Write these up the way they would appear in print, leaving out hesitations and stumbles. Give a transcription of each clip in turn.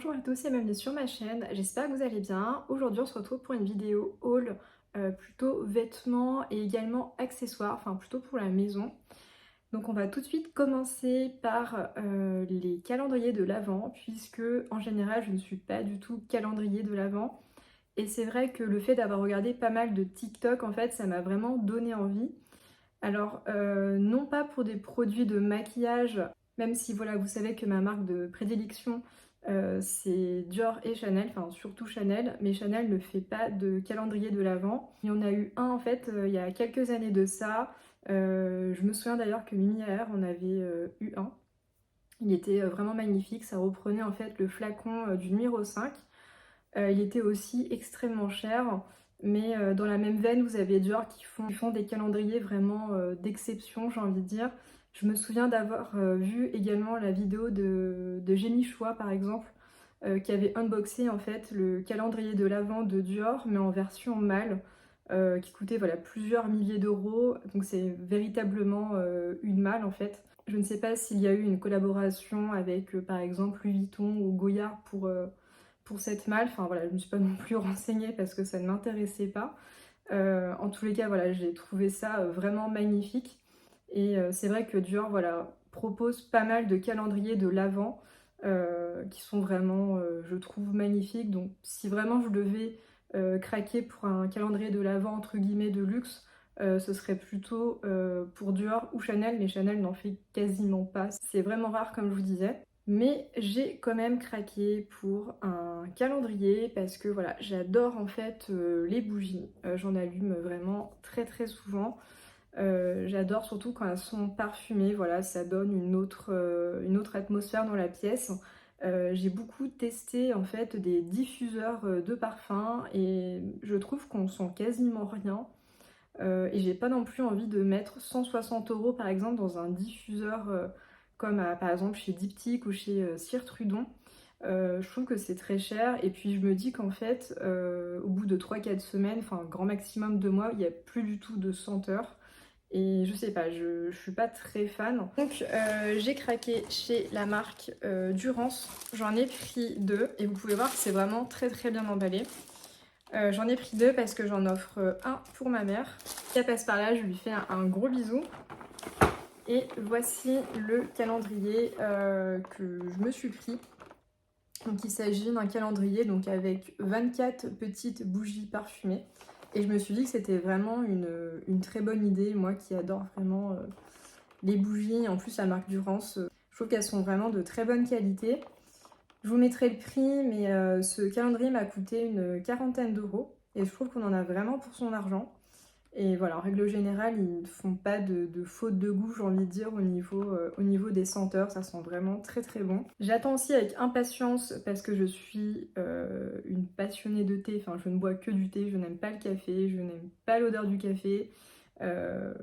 Bonjour à tous et bienvenue sur ma chaîne, j'espère que vous allez bien. Aujourd'hui on se retrouve pour une vidéo haul plutôt vêtements et également accessoires, enfin plutôt pour la maison. Donc on va tout de suite commencer par les calendriers de l'Avent puisque en général je ne suis pas du tout calendrier de l'Avent. Et c'est vrai que le fait d'avoir regardé pas mal de TikTok en fait ça m'a vraiment donné envie. Alors non pas pour des produits de maquillage, même si voilà vous savez que ma marque de prédilection c'est Dior et Chanel, enfin surtout Chanel, mais Chanel ne fait pas de calendrier de l'Avent. Il y en a eu un en fait il y a quelques années de ça. Je me souviens d'ailleurs que Mimi Air en avait eu un. Il était vraiment magnifique, ça reprenait en fait le flacon du numéro 5. Il était aussi extrêmement cher, mais dans la même veine, vous avez Dior qui font des calendriers vraiment d'exception, j'ai envie de dire. Je me souviens d'avoir vu également la vidéo de Jenny Choi, par exemple, qui avait unboxé en fait le calendrier de l'Avent de Dior, mais en version mâle, qui coûtait voilà, plusieurs milliers d'euros. Donc c'est véritablement une malle en fait. Je ne sais pas s'il y a eu une collaboration avec par exemple Louis Vuitton ou Goyard pour cette malle. Enfin voilà, je ne me suis pas non plus renseignée parce que ça ne m'intéressait pas. En tous les cas, voilà, j'ai trouvé ça vraiment magnifique. Et c'est vrai que Dior, voilà, propose pas mal de calendriers de l'Avent qui sont vraiment, je trouve, magnifiques. Donc si vraiment je devais craquer pour un calendrier de l'Avent entre guillemets de luxe, ce serait plutôt pour Dior ou Chanel, mais Chanel n'en fait quasiment pas. C'est vraiment rare comme je vous disais. Mais j'ai quand même craqué pour un calendrier parce que voilà, j'adore en fait les bougies. J'en allume vraiment très très souvent. J'adore surtout quand elles sont parfumées, voilà, ça donne une autre atmosphère dans la pièce. J'ai beaucoup testé en fait des diffuseurs de parfums et je trouve qu'on sent quasiment rien. Et j'ai pas non plus envie de mettre 160 € par exemple dans un diffuseur comme par exemple chez Diptyque ou chez Cire Trudon. Je trouve que c'est très cher et puis je me dis qu'en fait au bout de 3 4 semaines, enfin grand maximum 2 mois, il n'y a plus du tout de senteur. Et je sais pas, je suis pas très fan. Donc j'ai craqué chez la marque Durance. J'en ai pris deux et vous pouvez voir que c'est vraiment très très bien emballé. J'en ai pris deux parce que j'en offre un pour ma mère. Si elle passe par là, je lui fais un gros bisou. Et voici le calendrier que je me suis pris. Donc il s'agit d'un calendrier donc avec 24 petites bougies parfumées. Et je me suis dit que c'était vraiment une très bonne idée, moi qui adore vraiment les bougies. En plus la marque Durance, je trouve qu'elles sont vraiment de très bonne qualité. Je vous mettrai le prix, mais ce calendrier m'a coûté une quarantaine d'euros. Et je trouve qu'on en a vraiment pour son argent. Et voilà, en règle générale, ils ne font pas de faute de goût, j'ai envie de dire, au niveau des senteurs. Ça sent vraiment très très bon. J'attends aussi avec impatience parce que je suis une passionnée de thé. Enfin, je ne bois que du thé, je n'aime pas le café, je n'aime pas l'odeur du café. Euh,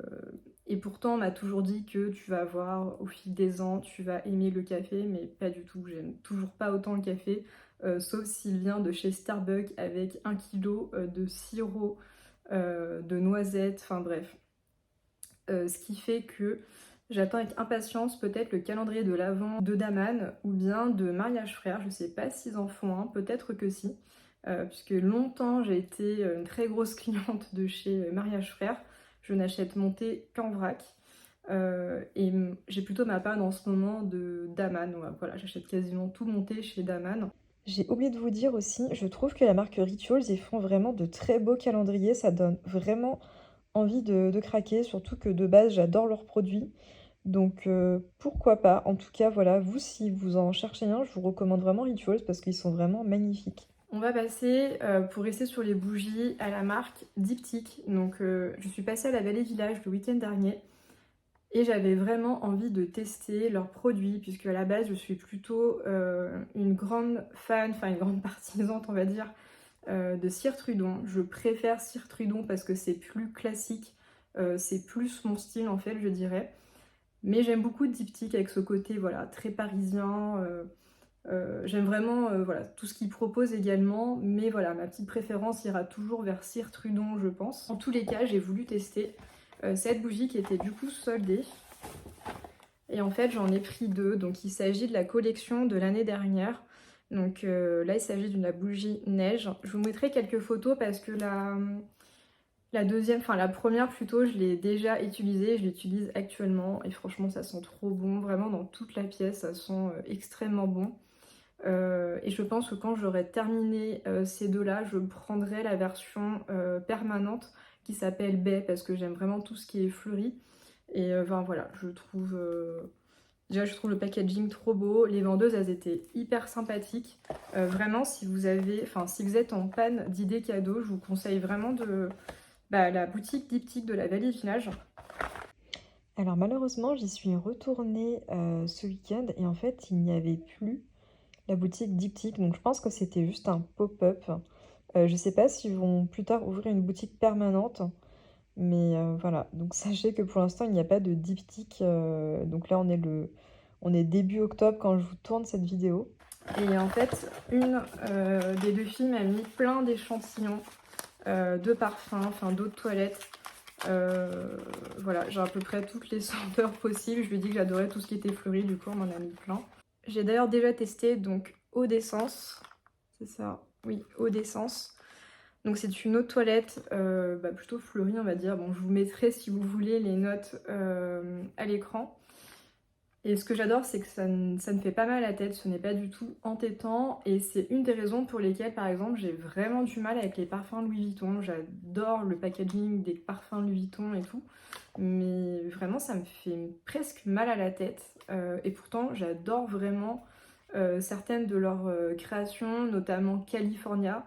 et pourtant, on m'a toujours dit que tu vas voir au fil des ans, tu vas aimer le café, mais pas du tout. J'aime toujours pas autant le café, sauf s'il vient de chez Starbucks avec 1 kg de sirop de noisettes, enfin bref. Ce qui fait que j'attends avec impatience peut-être le calendrier de l'Avent de Daman ou bien de Mariage Frère. Je sais pas s'ils en font un, peut-être que si. Puisque longtemps j'ai été une très grosse cliente de chez Mariage Frère. Je n'achète mon thé qu'en vrac. Et j'ai plutôt ma panne en ce moment de Daman. Ouais, voilà, j'achète quasiment tout mon thé chez Daman. J'ai oublié de vous dire aussi, je trouve que la marque Rituals, ils font vraiment de très beaux calendriers. Ça donne vraiment envie de craquer, surtout que de base, j'adore leurs produits. Donc pourquoi pas. En tout cas, voilà, vous, si vous en cherchez un, je vous recommande vraiment Rituals parce qu'ils sont vraiment magnifiques. On va passer, pour rester sur les bougies, à la marque Diptyque. Donc je suis passée à la Vallée Village le week-end dernier. Et j'avais vraiment envie de tester leurs produits, puisque à la base je suis plutôt une grande fan, enfin une grande partisante on va dire, de Cire Trudon. Je préfère Cire Trudon parce que c'est plus classique, c'est plus mon style en fait je dirais. Mais j'aime beaucoup Diptyque avec ce côté voilà, très parisien. J'aime vraiment voilà, tout ce qu'ils proposent également, mais voilà, ma petite préférence ira toujours vers Cire Trudon je pense. En tous les cas j'ai voulu tester cette bougie qui était du coup soldée. Et en fait j'en ai pris deux, donc il s'agit de la collection de l'année dernière. Donc là il s'agit d'une la bougie neige. Je vous mettrai quelques photos parce que la deuxième, enfin la première plutôt, je l'ai déjà utilisée, je l'utilise actuellement et franchement ça sent trop bon, vraiment dans toute la pièce ça sent extrêmement bon. Et je pense que quand j'aurai terminé ces deux-là, je prendrai la version permanente qui s'appelle Baie parce que j'aime vraiment tout ce qui est fleuri. Et enfin voilà, déjà je trouve le packaging trop beau, les vendeuses elles étaient hyper sympathiques. Vraiment si vous avez, enfin si vous êtes en panne d'idées cadeaux, je vous conseille vraiment la boutique Diptyque de la Vallée Village. Alors malheureusement j'y suis retournée ce week-end et en fait il n'y avait plus la boutique Diptyque, donc je pense que c'était juste un pop-up. Je sais pas s'ils vont plus tard ouvrir une boutique permanente, mais voilà. Donc sachez que pour l'instant il n'y a pas de Diptyque. Donc là on est début octobre quand je vous tourne cette vidéo. Et en fait une des deux filles m'a mis plein d'échantillons de parfums, enfin d'eau de toilette. Voilà, j'ai à peu près toutes les senteurs possibles. Je lui ai dit que j'adorais tout ce qui était fleuri, du coup on m'en a mis plein. J'ai d'ailleurs déjà testé donc eau d'essence, c'est ça, oui, eau d'essence. Donc c'est une eau de toilette plutôt fleurie on va dire. Bon, je vous mettrai si vous voulez les notes à l'écran. Et ce que j'adore c'est que ça ne fait pas mal à la tête, ce n'est pas du tout entêtant. Et c'est une des raisons pour lesquelles par exemple j'ai vraiment du mal avec les parfums Louis Vuitton. J'adore le packaging des parfums Louis Vuitton et tout. Mais vraiment ça me fait presque mal à la tête. Et pourtant j'adore vraiment certaines de leurs créations, notamment California.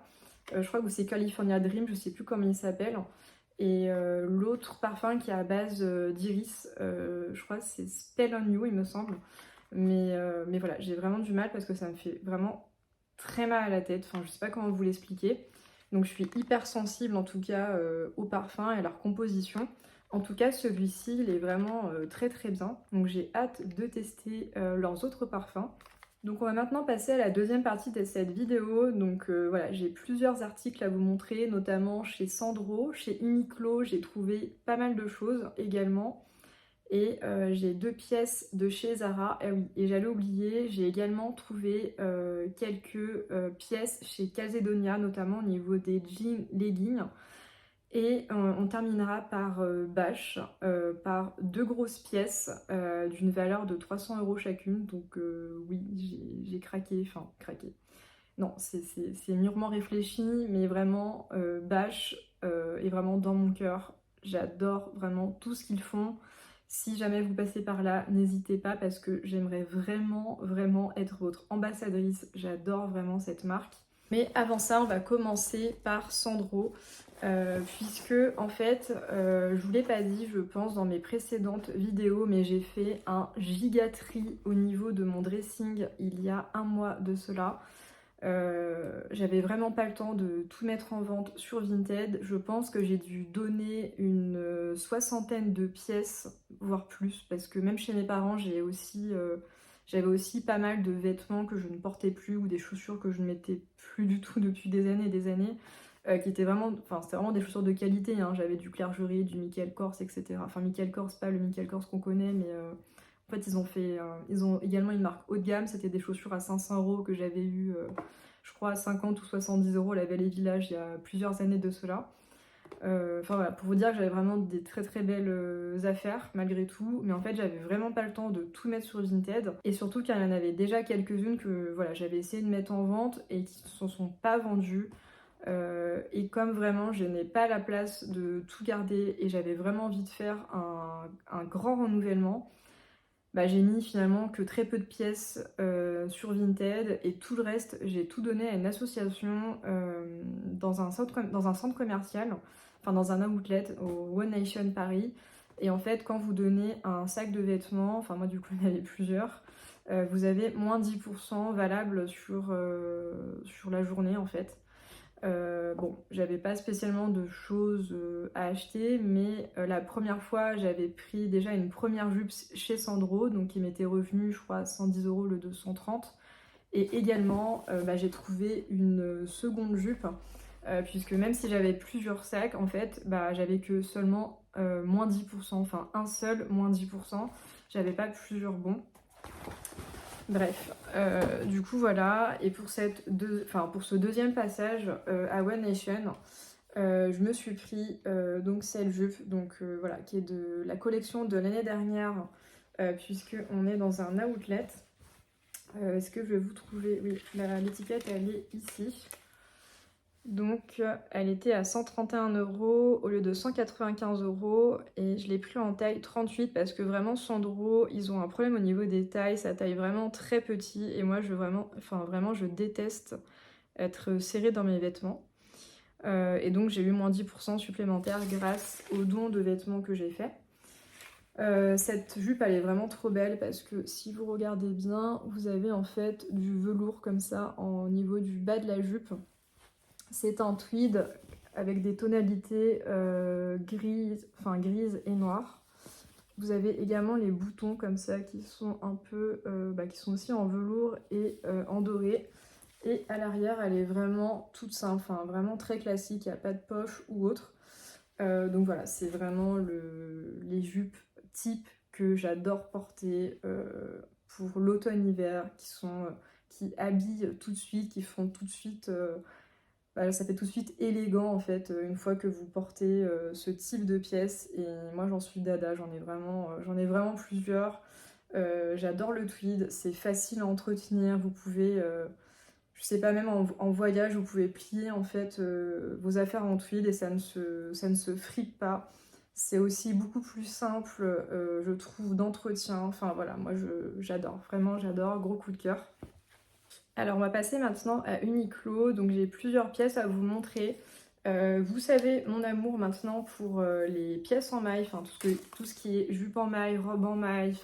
Je crois que c'est California Dream, je sais plus comment il s'appelle. Et l'autre parfum qui est à base d'iris, je crois que c'est Spell on You il me semble. Mais voilà, j'ai vraiment du mal parce que ça me fait vraiment très mal à la tête. Enfin, je sais pas comment vous l'expliquer. Donc je suis hyper sensible en tout cas aux parfums et à leur composition. En tout cas, celui-ci, il est vraiment très très bien. Donc j'ai hâte de tester leurs autres parfums. Donc on va maintenant passer à la deuxième partie de cette vidéo. Donc voilà, j'ai plusieurs articles à vous montrer, notamment chez Sandro, chez Uniqlo, j'ai trouvé pas mal de choses également. Et j'ai deux pièces de chez Zara. Ah oui, et j'allais oublier, j'ai également trouvé quelques pièces chez Calzedonia, notamment au niveau des jeans leggings. Et on terminera par Bash, par deux grosses pièces d'une valeur de 300 € chacune. Donc oui, j'ai craqué, enfin craqué. Non, c'est mûrement réfléchi, mais vraiment Bash est vraiment dans mon cœur. J'adore vraiment tout ce qu'ils font. Si jamais vous passez par là, n'hésitez pas parce que j'aimerais vraiment, vraiment être votre ambassadrice. J'adore vraiment cette marque. Mais avant ça, on va commencer par Sandro, puisque en fait, je vous l'ai pas dit, je pense, dans mes précédentes vidéos, mais j'ai fait un giga tri au niveau de mon dressing il y a un mois de cela. J'avais vraiment pas le temps de tout mettre en vente sur Vinted. Je pense que j'ai dû donner une soixantaine de pièces, voire plus, parce que même chez mes parents, j'avais aussi pas mal de vêtements que je ne portais plus ou des chaussures que je ne mettais plus du tout depuis des années et des années, qui étaient vraiment, enfin c'était vraiment des chaussures de qualité, hein. J'avais du Claire Jury, du Michael Kors, etc. Enfin Michael Kors, pas le Michael Kors qu'on connaît, mais en fait ils ont également une marque haut de gamme. C'était des chaussures à 500 € que j'avais eu, je crois à 50 ou 70 € à la Vallée Village il y a plusieurs années de cela. Enfin voilà, pour vous dire que j'avais vraiment des très très belles affaires malgré tout, mais en fait j'avais vraiment pas le temps de tout mettre sur Vinted, et surtout qu'il y en avait déjà quelques-unes que voilà, j'avais essayé de mettre en vente et qui ne se sont pas vendues. Et comme vraiment je n'ai pas la place de tout garder et j'avais vraiment envie de faire un grand renouvellement, bah, j'ai mis finalement que très peu de pièces sur Vinted, et tout le reste j'ai tout donné à une association dans un centre commercial, enfin dans un outlet au One Nation Paris. Et en fait quand vous donnez un sac de vêtements, enfin moi du coup il y en avait plusieurs, vous avez moins 10% valable sur la journée en fait. Bon, j'avais pas spécialement de choses à acheter, mais la première fois j'avais pris déjà une première jupe chez Sandro, donc il m'était revenu je crois 110 € le 230. Et également j'ai trouvé une seconde jupe, puisque même si j'avais plusieurs sacs en fait, j'avais que seulement moins 10%, enfin un seul moins 10%, j'avais pas plusieurs bons. Bref, du coup voilà, et pour pour ce deuxième passage à One Nation, je me suis pris donc cette jupe, donc voilà, qui est de la collection de l'année dernière, puisque on est dans un outlet. Est-ce que je vais vous trouver? Oui, l'étiquette elle est ici. Donc elle était à 131 € au lieu de 195 € et je l'ai pris en taille 38 parce que vraiment Sandro, ils ont un problème au niveau des tailles, ça taille vraiment très petit et moi vraiment je déteste être serrée dans mes vêtements. Et donc j'ai eu moins 10% supplémentaire grâce au don de vêtements que j'ai fait. Cette jupe elle est vraiment trop belle parce que si vous regardez bien, vous avez en fait du velours comme ça au niveau du bas de la jupe. C'est un tweed avec des tonalités grises et noires. Vous avez également les boutons comme ça qui sont un peu, qui sont aussi en velours et en doré. Et à l'arrière, elle est vraiment toute simple, enfin vraiment très classique, il n'y a pas de poche ou autre. Donc voilà, c'est vraiment les jupes type que j'adore porter pour l'automne-hiver, qui habillent tout de suite, qui font tout de suite... ça fait tout de suite élégant en fait une fois que vous portez ce type de pièces et moi j'en suis dada, j'en ai vraiment plusieurs. J'adore le tweed, c'est facile à entretenir, vous pouvez, je sais pas, même en voyage, vous pouvez plier en fait vos affaires en tweed et ça ne se fripe pas. C'est aussi beaucoup plus simple, je trouve, d'entretien. Enfin voilà, j'adore, vraiment j'adore, gros coup de cœur. Alors on va passer maintenant à Uniqlo, donc j'ai plusieurs pièces à vous montrer. Vous savez mon amour maintenant pour les pièces en maille, enfin tout ce qui est jupe en maille, robe en maille,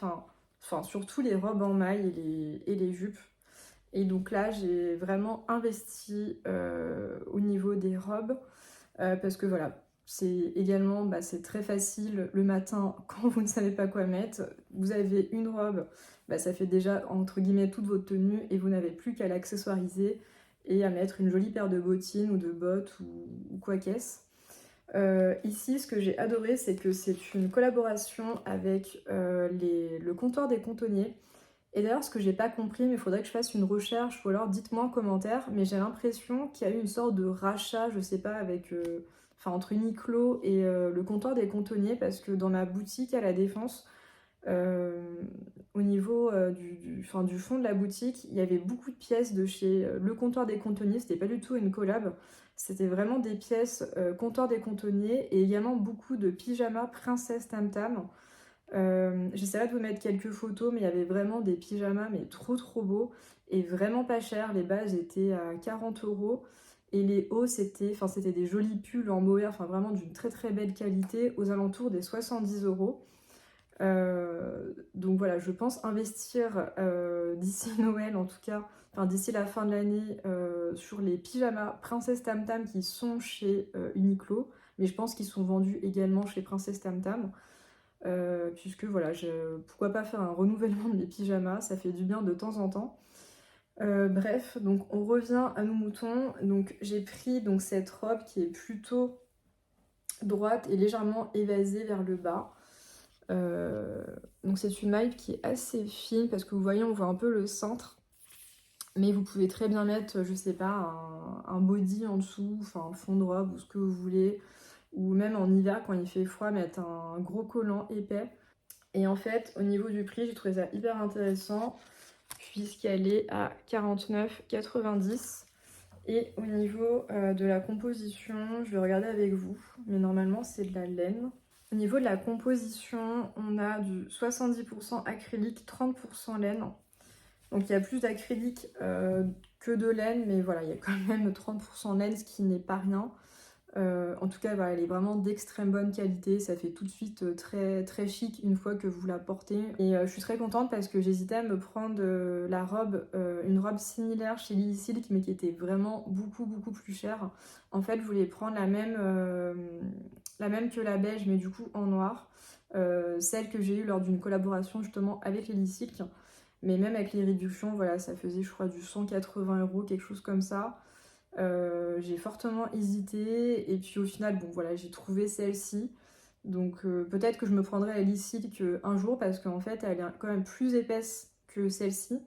enfin surtout les robes en maille et les jupes. Et donc là j'ai vraiment investi au niveau des robes parce que voilà, c'est également c'est très facile le matin quand vous ne savez pas quoi mettre. Vous avez une robe, ça fait déjà entre guillemets toute votre tenue et vous n'avez plus qu'à l'accessoiriser et à mettre une jolie paire de bottines ou de bottes ou quoi qu'est-ce. Ici, ce que j'ai adoré, c'est que c'est une collaboration avec le comptoir des contonniers. Et d'ailleurs, ce que j'ai pas compris, mais il faudrait que je fasse une recherche, ou alors dites-moi en commentaire, mais j'ai l'impression qu'il y a eu une sorte de rachat, je sais pas, entre Uniqlo et le comptoir des contonniers, parce que dans ma boutique à La Défense, euh, au niveau du fond de la boutique, il y avait beaucoup de pièces de chez le comptoir des contonniers, c'était pas du tout une collab, c'était vraiment des pièces comptoir des contonniers, et également beaucoup de pyjamas Princesse Tam Tam. J'essaierai de vous mettre quelques photos, mais il y avait vraiment des pyjamas, mais trop beaux et vraiment pas chers. Les bases étaient à 40 € et les hauts c'était des jolis pulls en mohair, enfin vraiment d'une très belle qualité, aux alentours des 70 €. Donc voilà, je pense investir d'ici Noël en tout cas, enfin d'ici la fin de l'année, sur les pyjamas Princesse Tam Tam qui sont chez Uniqlo, mais je pense qu'ils sont vendus également chez Princesse Tam Tam. Puisque voilà, pourquoi pas faire un renouvellement de mes pyjamas, ça fait du bien de temps en temps. Bref, donc on revient à nos moutons. Donc j'ai pris donc cette robe qui est plutôt droite et légèrement évasée vers le bas. Donc c'est une maille qui est assez fine parce que vous voyez, on voit un peu le cintre. Mais vous pouvez très bien mettre, je sais pas, un body en dessous, enfin un fond de robe ou ce que vous voulez. Ou même en hiver quand il fait froid, mettre un gros collant épais. Et en fait, au niveau du prix, j'ai trouvé ça hyper intéressant puisqu'elle est à 49,90 €. Et au niveau de la composition, je vais regarder avec vous, mais normalement c'est de la laine. Au niveau de la composition, on a du 70% acrylique, 30% laine. Donc il y a plus d'acrylique que de laine, mais voilà, il y a quand même 30% laine, ce qui n'est pas rien. En tout cas, voilà, elle est vraiment d'extrême bonne qualité, ça fait tout de suite très chic une fois que vous la portez. Et je suis très contente parce que j'hésitais à me prendre une robe similaire chez Lily Silk, mais qui était vraiment beaucoup plus chère. En fait, je voulais prendre la même que la beige, mais du coup en noir. Celle que j'ai eue lors d'une collaboration justement avec Lily Silk. Mais même avec les réductions, voilà, ça faisait je crois du 180 €, quelque chose comme ça. J'ai fortement hésité et puis au final, bon voilà, j'ai trouvé celle-ci. Donc peut-être que je me prendrai la Lily Silk un jour parce qu'en fait, elle est quand même plus épaisse que celle-ci.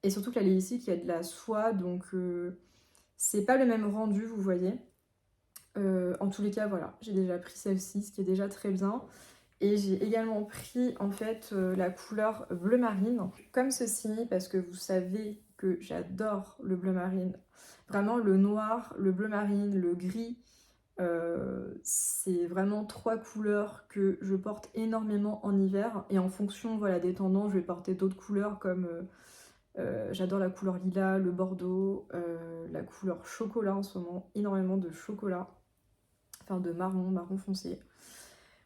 Et surtout que la laine ici, il y a de la soie, donc c'est pas le même rendu, vous voyez. En tous les cas, voilà, j'ai déjà pris celle-ci, ce qui est déjà très bien. Et j'ai également pris en fait la couleur bleu marine, comme ceci, parce que vous savez que j'adore le bleu marine. Vraiment le noir, le bleu marine, le gris, c'est vraiment 3 couleurs que je porte énormément en hiver. Et en fonction voilà, des tendances, je vais porter d'autres couleurs comme j'adore la couleur lilas, le bordeaux, la couleur chocolat en ce moment, énormément de chocolat, enfin de marron, marron foncé.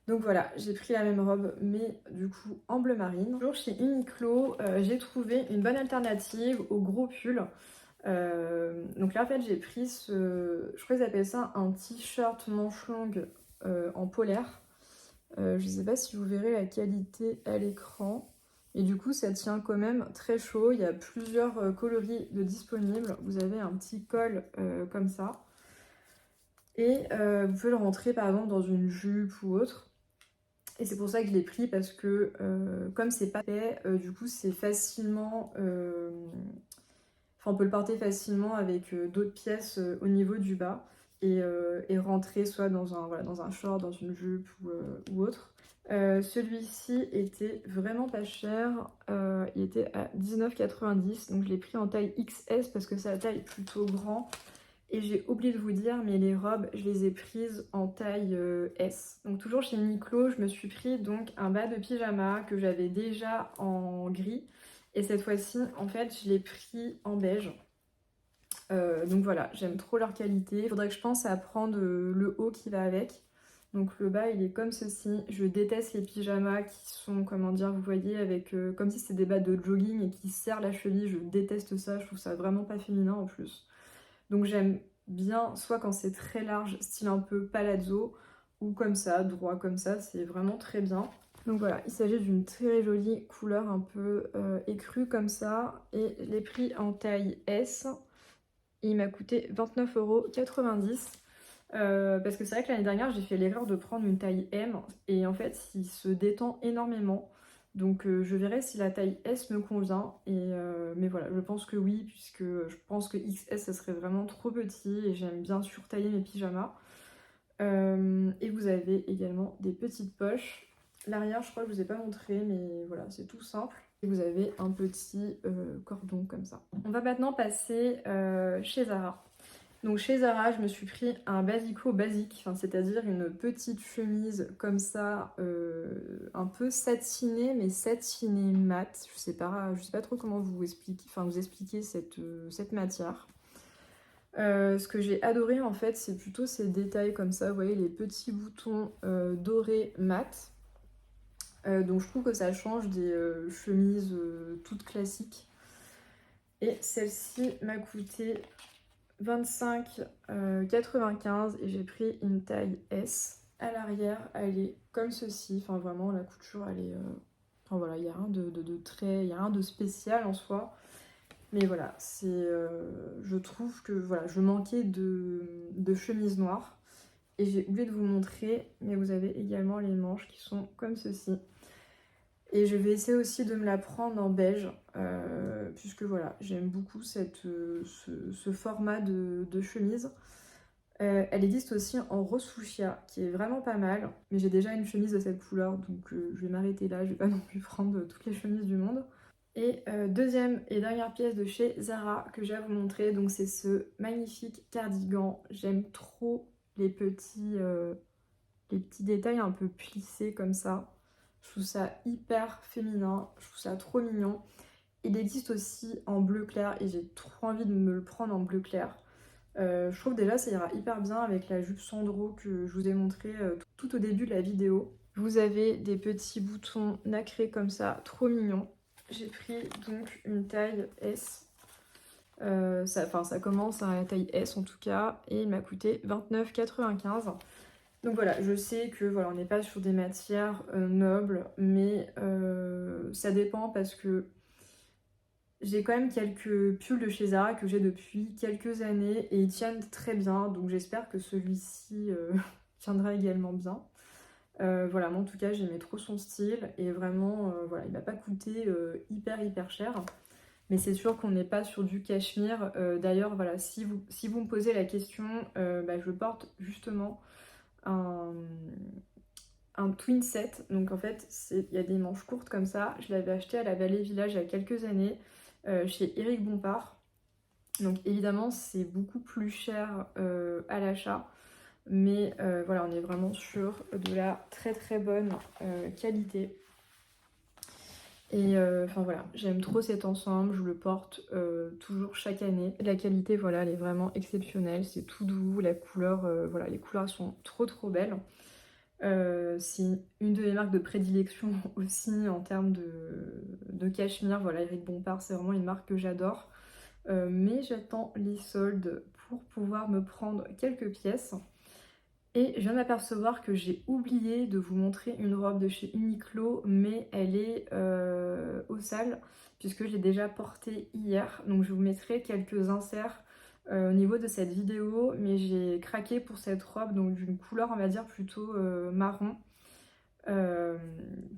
Donc voilà, j'ai pris la même robe, mais du coup en bleu marine. Toujours chez Uniqlo, j'ai trouvé une bonne alternative au gros pull. Donc là en fait j'ai pris je crois qu'ils appellent ça un t-shirt manche longue en polaire. Je sais pas si vous verrez la qualité à l'écran. Et du coup ça tient quand même très chaud. Il y a plusieurs coloris de disponibles. Vous avez un petit col comme ça. Et vous pouvez le rentrer par exemple dans une jupe ou autre. Et c'est pour ça que je l'ai pris parce que comme c'est pas fait, du coup c'est facilement... Enfin on peut le porter facilement avec d'autres pièces au niveau du bas et rentrer soit voilà, dans un short, dans une jupe ou autre. Celui-ci était vraiment pas cher, il était à 19,90 donc je l'ai pris en taille XS parce que c'est la taille plutôt grand. Et j'ai oublié de vous dire, mais les robes, je les ai prises en taille S. Donc toujours chez Uniqlo, je me suis pris donc un bas de pyjama que j'avais déjà en gris. Et cette fois-ci, en fait, je l'ai pris en beige. Donc voilà, j'aime trop leur qualité. Il faudrait que je pense à prendre le haut qui va avec. Donc le bas, il est comme ceci. Je déteste les pyjamas qui sont, comment dire, vous voyez, avec comme si c'était des bas de jogging et qui serrent la cheville. Je déteste ça, je trouve ça vraiment pas féminin en plus. Donc j'aime bien soit quand c'est très large, style un peu palazzo, ou comme ça, droit comme ça, c'est vraiment très bien. Donc voilà, il s'agit d'une très jolie couleur un peu écrue comme ça. Et je l'ai pris en taille S. Il m'a coûté 29,90 €. Parce que c'est vrai que l'année dernière, j'ai fait l'erreur de prendre une taille M. Et en fait, il se détend énormément. Donc je verrai si la taille S me convient. Mais voilà, je pense que oui, puisque je pense que XS, ça serait vraiment trop petit. Et j'aime bien surtailler mes pyjamas. Et vous avez également des petites poches. L'arrière, je crois que je ne vous ai pas montré, mais voilà, c'est tout simple. Et vous avez un petit cordon comme ça. On va maintenant passer chez Zara. Donc chez Zara, je me suis pris un basico basique, enfin, c'est-à-dire une petite chemise comme ça, un peu satinée, mais satinée mat. Je sais pas trop comment vous expliquer cette matière. Ce que j'ai adoré en fait, c'est plutôt ces détails comme ça, vous voyez les petits boutons dorés mat. Donc je trouve que ça change des chemises toutes classiques. Et celle-ci m'a coûté 25,95 et j'ai pris une taille S. À l'arrière, elle est comme ceci. Enfin vraiment, la couture, elle est... Enfin voilà, il n'y a rien de très... Il n'y a rien de spécial en soi. Mais voilà, je trouve que voilà, je manquais de chemise noire. Et j'ai oublié de vous montrer, mais vous avez également les manches qui sont comme ceci. Et je vais essayer aussi de me la prendre en beige, puisque voilà, j'aime beaucoup ce format de chemise. Elle existe aussi en rose fuchsia, qui est vraiment pas mal. Mais j'ai déjà une chemise de cette couleur, donc je vais m'arrêter là. Je vais pas non plus prendre toutes les chemises du monde. Et deuxième et dernière pièce de chez Zara que j'ai à vous montrer, donc c'est ce magnifique cardigan. J'aime trop les petits détails un peu plissés comme ça. Je trouve ça hyper féminin, je trouve ça trop mignon. Il existe aussi en bleu clair et j'ai trop envie de me le prendre en bleu clair. Je trouve déjà ça ira hyper bien avec la jupe Sandro que je vous ai montré tout au début de la vidéo. Vous avez des petits boutons nacrés comme ça, trop mignons. J'ai pris donc une taille S. Ça commence à la taille S en tout cas et il m'a coûté 29,95 €. Donc voilà, je sais que voilà, on n'est pas sur des matières nobles, mais ça dépend parce que j'ai quand même quelques pulls de chez Zara que j'ai depuis quelques années et ils tiennent très bien, donc j'espère que celui-ci tiendra également bien. Voilà, moi en tout cas j'aimais trop son style et vraiment voilà, il m'a pas coûté hyper cher. mais c'est sûr qu'on n'est pas sur du cachemire. D'ailleurs, voilà, si vous me posez la question, je porte justement un, un twin set. Donc en fait, il y a des manches courtes comme ça. Je l'avais acheté à la Vallée Village il y a quelques années chez Éric Bompard. Donc évidemment, c'est beaucoup plus cher à l'achat. Mais voilà, on est vraiment sur de la très très bonne qualité. Et enfin voilà, j'aime trop cet ensemble, je le porte toujours chaque année. La qualité, voilà, elle est vraiment exceptionnelle, c'est tout doux, la couleur, voilà, les couleurs sont trop trop belles. C'est une de mes marques de prédilection aussi en termes de cachemire. Voilà, Éric Bompard, c'est vraiment une marque que j'adore. Mais j'attends les soldes pour pouvoir me prendre quelques pièces. Et je viens d'apercevoir que j'ai oublié de vous montrer une robe de chez Uniqlo, mais elle est au sale, puisque je l'ai déjà portée hier. Donc je vous mettrai quelques inserts au niveau de cette vidéo, mais j'ai craqué pour cette robe, donc d'une couleur on va dire plutôt marron,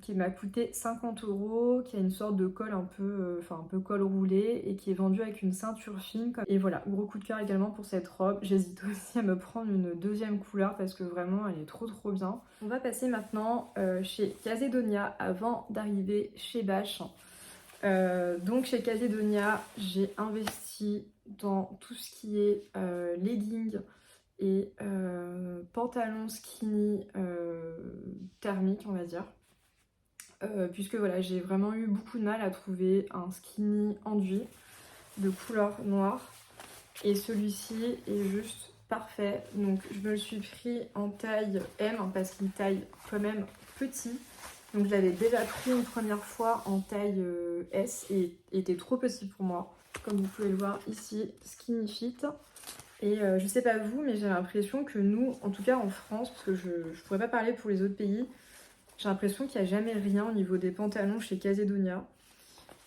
qui m'a coûté 50 €, qui a une sorte de col un peu, un peu col roulé, et qui est vendue avec une ceinture fine. Et voilà, gros coup de cœur également pour cette robe. J'hésite aussi à me prendre une deuxième couleur parce que vraiment elle est trop trop bien. On va passer maintenant chez Casedonia avant d'arriver chez Bash. Donc chez Casedonia, j'ai investi dans tout ce qui est leggings et pantalon skinny thermique, on va dire. Puisque voilà, j'ai vraiment eu beaucoup de mal à trouver un skinny enduit de couleur noire. Et celui-ci est juste parfait. Donc je me le suis pris en taille M parce qu'il taille quand même petit. Donc je l'avais déjà pris une première fois en taille S et était trop petit pour moi. Comme vous pouvez le voir ici, skinny fit. Et je sais pas vous, mais j'ai l'impression que nous, en tout cas en France, parce que je pourrais pas parler pour les autres pays, j'ai l'impression qu'il n'y a jamais rien au niveau des pantalons chez Casedonia.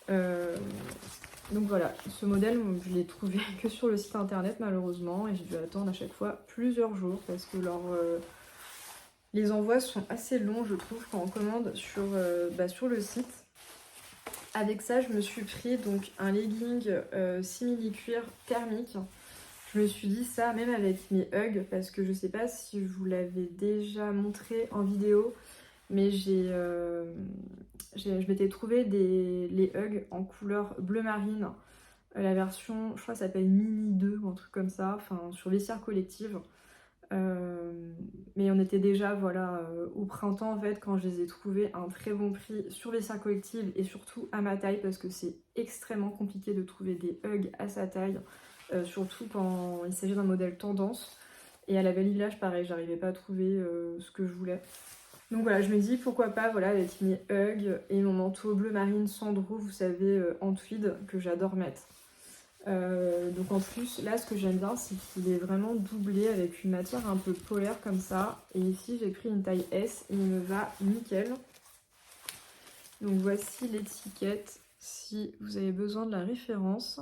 Donc voilà, ce modèle, je l'ai trouvé que sur le site internet malheureusement, et j'ai dû attendre à chaque fois plusieurs jours parce que les envois sont assez longs, je trouve, quand on commande sur le site. Avec ça, je me suis pris donc un legging simili-cuir thermique. Je me suis dit ça même avec mes Ugg, parce que je sais pas si je vous l'avais déjà montré en vidéo, mais je m'étais trouvé les Ugg en couleur bleu marine. La version, je crois, ça s'appelle Mini 2 ou un truc comme ça, enfin sur Vestiaire Collective. Mais on était déjà au printemps en fait quand je les ai trouvés à un très bon prix sur Vestiaire Collective et surtout à ma taille, parce que c'est extrêmement compliqué de trouver des Ugg à sa taille. Surtout quand il s'agit d'un modèle tendance. Et à la Belle Village, pareil, j'arrivais pas à trouver ce que je voulais. Donc voilà, je me dis pourquoi pas, voilà, avec mes Ugg et mon manteau bleu marine Sandro, vous savez, en tweed, que j'adore mettre. Donc en plus, là, ce que j'aime bien, c'est qu'il est vraiment doublé avec une matière un peu polaire comme ça. Et ici, j'ai pris une taille S et il me va nickel. Donc voici l'étiquette, si vous avez besoin de la référence.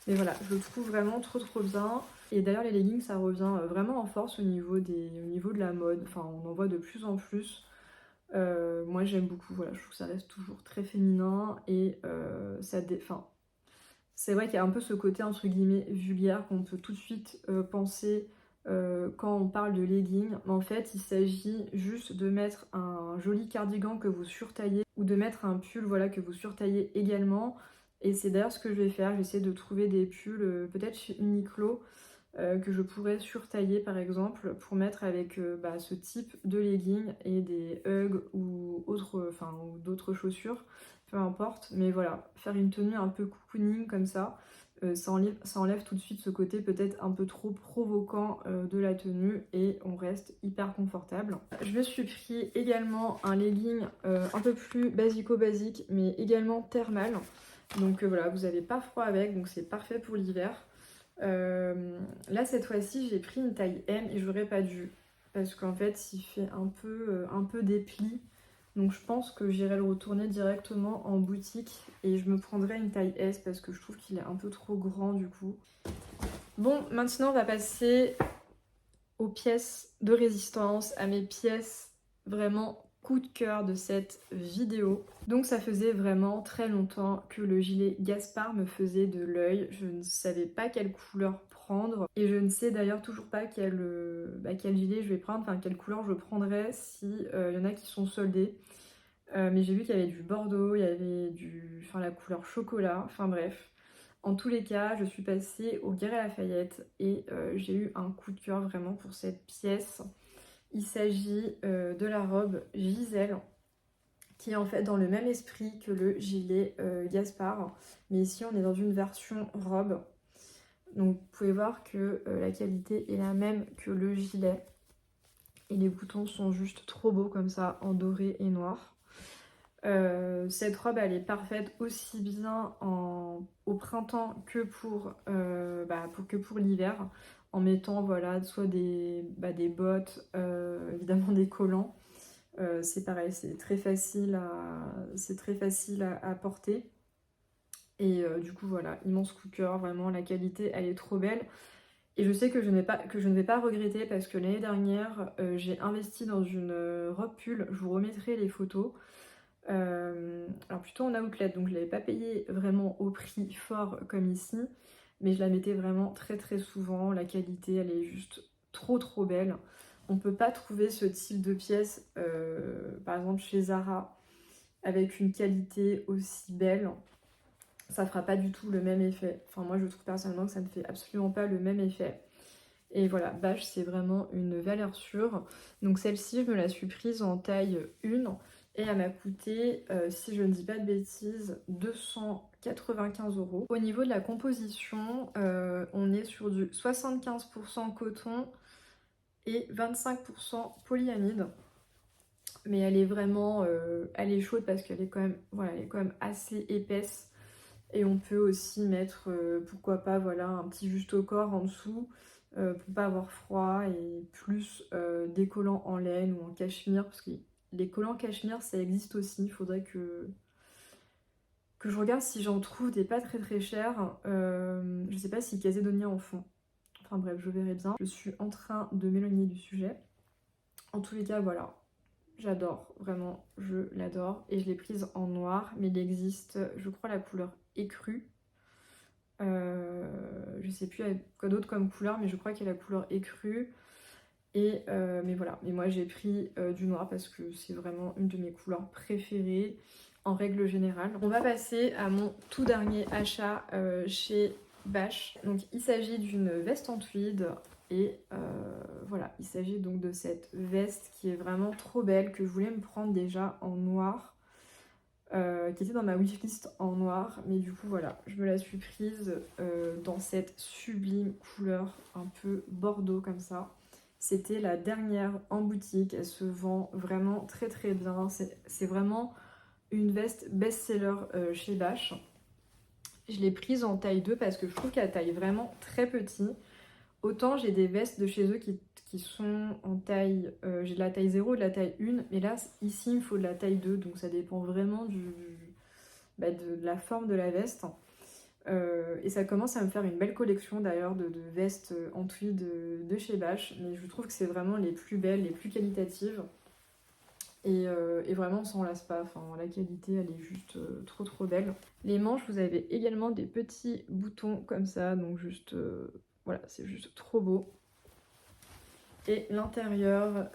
Mais voilà, je le trouve vraiment trop trop bien. Et d'ailleurs les leggings, ça revient vraiment en force au niveau de la mode. Enfin, on en voit de plus en plus. Moi j'aime beaucoup, voilà, je trouve que ça reste toujours très féminin. Et c'est vrai qu'il y a un peu ce côté entre guillemets vulgaire qu'on peut tout de suite penser quand on parle de leggings. Mais en fait, il s'agit juste de mettre un joli cardigan que vous surtaillez, ou de mettre un pull, voilà, que vous surtaillez également. Et c'est d'ailleurs ce que je vais faire. J'essaie de trouver des pulls, peut-être chez Uniqlo, que je pourrais surtailler par exemple pour mettre avec ce type de leggings et des Ugg ou ou d'autres chaussures, peu importe. Mais voilà, faire une tenue un peu cocooning comme ça, ça enlève tout de suite ce côté peut-être un peu trop provoquant de la tenue, et on reste hyper confortable. Je me suis pris également un legging un peu plus basico-basique, mais également thermal. Donc voilà, vous n'avez pas froid avec, donc c'est parfait pour l'hiver. Là cette fois-ci j'ai pris une taille M et j'aurais pas dû, parce qu'en fait il fait un peu des plis. Donc je pense que j'irai le retourner directement en boutique et je me prendrai une taille S parce que je trouve qu'il est un peu trop grand du coup. Bon, maintenant on va passer aux pièces de résistance, à mes pièces vraiment coup de cœur de cette vidéo. Donc ça faisait vraiment très longtemps que le gilet Gaspard me faisait de l'œil. Je ne savais pas quelle couleur prendre et je ne sais d'ailleurs toujours pas quel gilet je vais prendre, enfin quelle couleur je prendrais si y en a qui sont soldés. Mais j'ai vu qu'il y avait du bordeaux, il y avait la couleur chocolat, enfin bref. En tous les cas, je suis passée au Galeries Lafayette et j'ai eu un coup de cœur vraiment pour cette pièce. Il s'agit de la robe Gisèle, qui est en fait dans le même esprit que le gilet Gaspard. Mais ici, on est dans une version robe. Donc vous pouvez voir que la qualité est la même que le gilet. Et les boutons sont juste trop beaux comme ça, en doré et noir. Cette robe elle est parfaite aussi bien au printemps que pour l'hiver, en mettant voilà soit des bottes, évidemment des collants. C'est pareil, c'est très facile à porter. Et du coup voilà, immense coup de cœur, vraiment la qualité elle est trop belle. Et je sais que je ne vais pas regretter parce que l'année dernière j'ai investi dans une robe pull, je vous remettrai les photos. Alors plutôt en outlet, donc je l'avais pas payé vraiment au prix fort comme ici, mais je la mettais vraiment très très souvent. La qualité elle est juste trop belle. On peut pas trouver ce type de pièce par exemple chez Zara avec une qualité aussi belle. Ça fera pas du tout le même effet. Enfin moi je trouve personnellement que ça ne fait absolument pas le même effet. Et voilà, Bache c'est vraiment une valeur sûre. Donc celle-ci je me la suis prise en taille 1 et elle m'a coûté, si je ne dis pas de bêtises, 295 €. Au niveau de la composition, on est sur du 75% coton et 25% polyamide. Mais elle est vraiment, elle est chaude parce qu'elle est quand même, voilà, elle est quand même assez épaisse. Et on peut aussi mettre, pourquoi pas, voilà, un petit juste au corps en dessous pour pas avoir froid, et plus des collants en laine ou en cachemire, parce que les collants cachemire ça existe aussi. Il faudrait que je regarde si j'en trouve des pas très chers. Je sais pas si Casédonia en font. Enfin bref, je verrai bien. Je suis en train de m'éloigner du sujet. En tous les cas, voilà. J'adore, vraiment, je l'adore. Et je l'ai prise en noir, mais il existe, je crois, la couleur écrue. Je sais plus quoi d'autre comme couleur, mais je crois qu'il y a la couleur écrue. Et mais voilà, mais moi j'ai pris du noir parce que c'est vraiment une de mes couleurs préférées en règle générale. On va passer à mon tout dernier achat chez Bache. Donc il s'agit d'une veste en tweed. Et voilà, il s'agit donc de cette veste qui est vraiment trop belle, que je voulais me prendre déjà en noir, qui était dans ma wishlist en noir, mais du coup voilà, je me la suis prise dans cette sublime couleur un peu bordeaux comme ça. C'était la dernière en boutique, elle se vend vraiment très bien, c'est vraiment une veste best-seller chez Bache. Je l'ai prise en taille 2 parce que je trouve qu'elle taille vraiment très petit. Autant j'ai des vestes de chez eux qui sont en taille, j'ai de la taille 0 et de la taille 1, mais là ici il me faut de la taille 2, donc ça dépend vraiment de la forme de la veste. Et ça commence à me faire une belle collection d'ailleurs de vestes en tweed de chez Bache, mais je trouve que c'est vraiment les plus belles, les plus qualitatives. Et vraiment on s'en lasse pas, enfin, la qualité elle est juste trop belle. Les manches, vous avez également des petits boutons comme ça, donc juste voilà, c'est juste trop beau. Et l'intérieur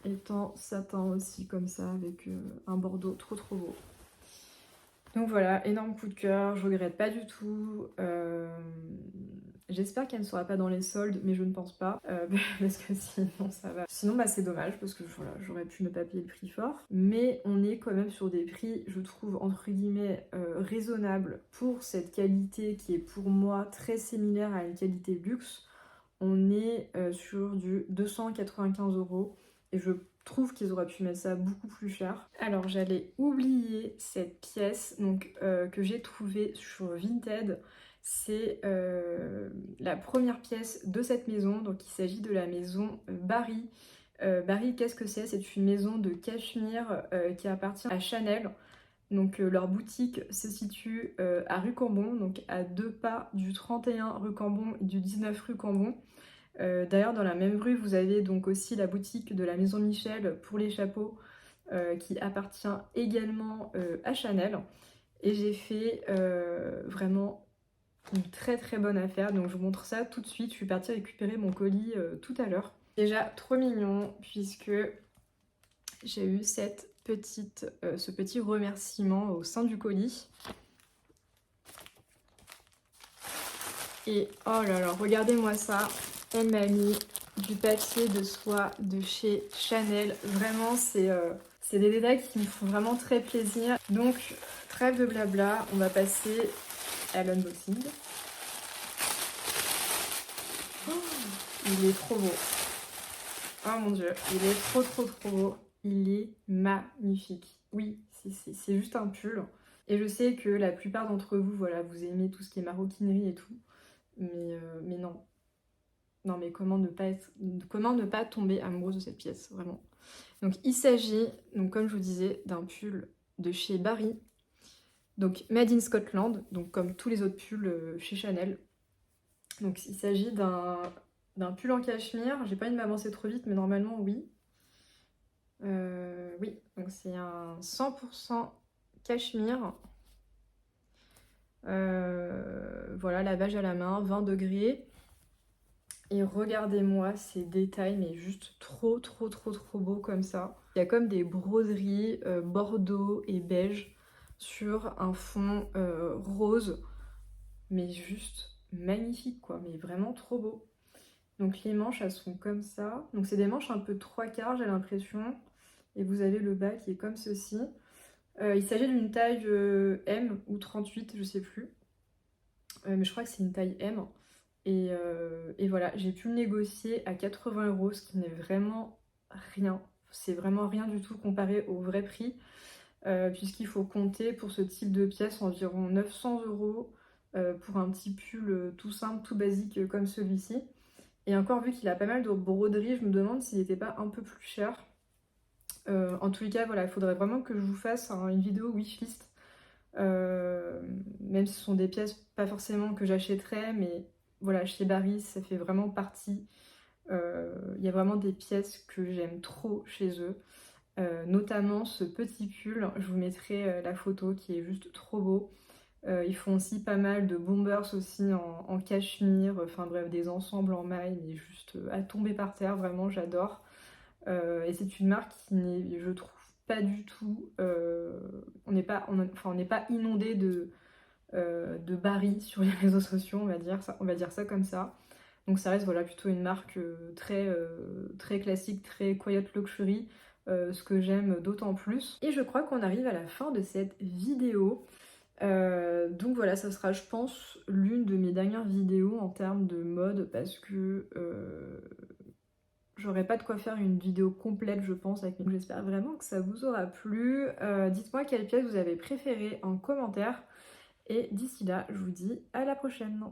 est en satin aussi comme ça, avec un bordeaux trop beau. Donc voilà, énorme coup de cœur, je regrette pas du tout. J'espère qu'elle ne sera pas dans les soldes, mais je ne pense pas, parce que sinon ça va. Sinon bah c'est dommage, parce que voilà, j'aurais pu ne pas payer le prix fort. Mais on est quand même sur des prix, je trouve, entre guillemets, raisonnables pour cette qualité qui est pour moi très similaire à une qualité luxe. On est sur du 295 €, et je trouve qu'ils auraient pu mettre ça beaucoup plus cher. Alors j'allais oublier cette pièce donc, que j'ai trouvée sur Vinted. C'est la première pièce de cette maison, donc il s'agit de la maison Barry. Barry, qu'est-ce que c'est? C'est une maison de cachemire qui appartient à Chanel. Donc leur boutique se situe à rue Cambon, donc à 2 pas du 31 rue Cambon et du 19 rue Cambon. D'ailleurs dans la même rue vous avez donc aussi la boutique de la maison Michel pour les chapeaux, qui appartient également à Chanel. Et j'ai fait vraiment une très très bonne affaire, donc je vous montre ça tout de suite. Je suis partie récupérer mon colis tout à l'heure. Déjà trop mignon puisque j'ai eu ce petit remerciement au sein du colis. Et oh là là, regardez-moi ça, elle m'a mis du papier de soie de chez Chanel. Vraiment, c'est des détails qui me font vraiment très plaisir. Donc, trêve de blabla, on va passer à l'unboxing. Oh, il est trop beau. Oh mon dieu, il est trop trop trop beau. Il est magnifique. Oui, c'est juste un pull. Et je sais que la plupart d'entre vous, voilà, vous aimez tout ce qui est maroquinerie et tout. Mais non. Non mais comment ne pas tomber amoureuse de cette pièce, vraiment. Donc il s'agit, donc comme je vous disais, d'un pull de chez Barry. Donc Made in Scotland, donc comme tous les autres pulls chez Chanel. Donc il s'agit d'un pull en cachemire. J'ai pas envie de m'avancer trop vite, mais normalement oui. Oui, donc c'est un 100% cachemire. Voilà, lavage à la main, 20 degrés. Et regardez-moi ces détails, mais juste trop trop trop trop beau comme ça. Il y a comme des broderies bordeaux et beige sur un fond rose, mais juste magnifique quoi, mais vraiment trop beau. Donc les manches elles sont comme ça, donc c'est des manches un peu 3/4 j'ai l'impression, et vous avez le bas qui est comme ceci. Il s'agit d'une taille M ou 38, je sais plus, mais je crois que c'est une taille M. Et voilà, j'ai pu le négocier à 80 €, ce qui n'est vraiment rien. C'est vraiment rien du tout comparé au vrai prix, puisqu'il faut compter pour ce type de pièce environ 900 € pour un petit pull tout simple, tout basique comme celui-ci. Et encore, vu qu'il a pas mal de broderies, je me demande s'il n'était pas un peu plus cher. En tous les cas, voilà, il faudrait vraiment que je vous fasse une vidéo wishlist. Même si ce sont des pièces pas forcément que j'achèterais, mais voilà, chez Barry, ça fait vraiment partie. Il y a vraiment des pièces que j'aime trop chez eux. Notamment ce petit pull, je vous mettrai la photo qui est juste trop beau. Ils font aussi pas mal de bombers aussi en cachemire, enfin bref, des ensembles en maille, mais juste à tomber par terre, vraiment j'adore. Et c'est une marque qui n'est, je trouve, pas du tout. On n'est pas inondé de Barry sur les réseaux sociaux, on va dire ça comme ça. Donc ça reste voilà, plutôt une marque très classique, très quiet luxury, ce que j'aime d'autant plus. Et je crois qu'on arrive à la fin de cette vidéo. Donc voilà, ça sera je pense l'une de mes dernières vidéos en termes de mode parce que j'aurais pas de quoi faire une vidéo complète je pense avec mes... J'espère vraiment que ça vous aura plu. Dites-moi quelle pièce vous avez préférée en commentaire. Et d'ici là, je vous dis à la prochaine.